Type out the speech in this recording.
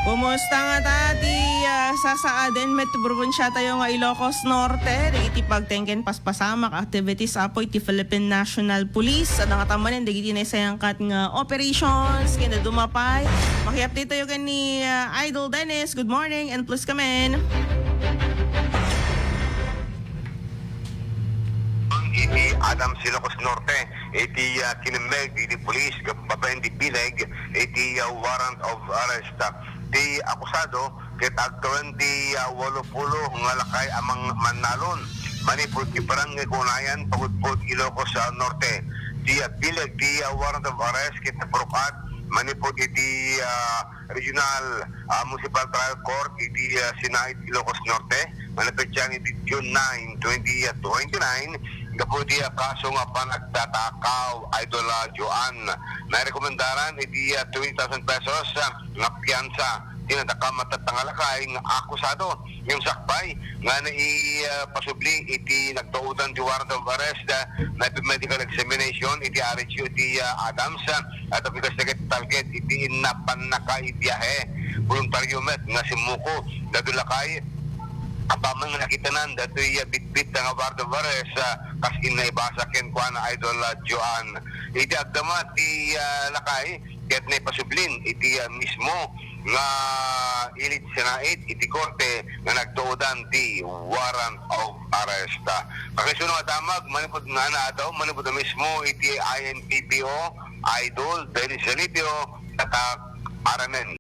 Kumusta nga tati? Sasaaden met probinsya tayo nga Ilocos Norte. Iti pagtengken paspasamak activities apo iti Philippine National Police. At nakatamanin, dagiti na sayangkat nga operations. Kina dumapay. Maki-update tayo kan ni Idol Dennis. Good morning and please come in. Iti Adam Ilocos Norte, iti kinimeg, iti polis, babaeng di bileg, iti warrant of arrest. Di akusado, kitag 20 80 nga lakay amang manalon. Manipod ti barangay Kunayan, Pagudpod, Ilocos Norte. Di bileg, di warrant of arrest, kita Brukat, manipod iti Regional Municipal Trial Court, iti Sinait, Ilocos Norte. Manipod dyan iti June 9, 2029. Kaputi kaso nga pa nagtatakaw Idol Joan. Nairekomendaran iti 20,000 pesos nga piyansa. Tinataka matatangalakay nga akusado yung sakbay nga pasubli iti nagtuutan ti warrant of arrest na medical examination iti RHU iti Adams at apikas na talget iti napanakay biyahe voluntaryo met nga simuko dadulakay abamang nakitanan dato'y bitbit nga warrant of arrest kas inaibasa ken kuan Idol Joan. Iti agdama ti lakay ket na pasublin iti mismo nga ilit sinait iti korte nga nagtuodan ti warrant of arrest. Kakisuno nga damag manipod nga na daw manipod mismo iti INPPO Idol Dennis Salipio at Aramen.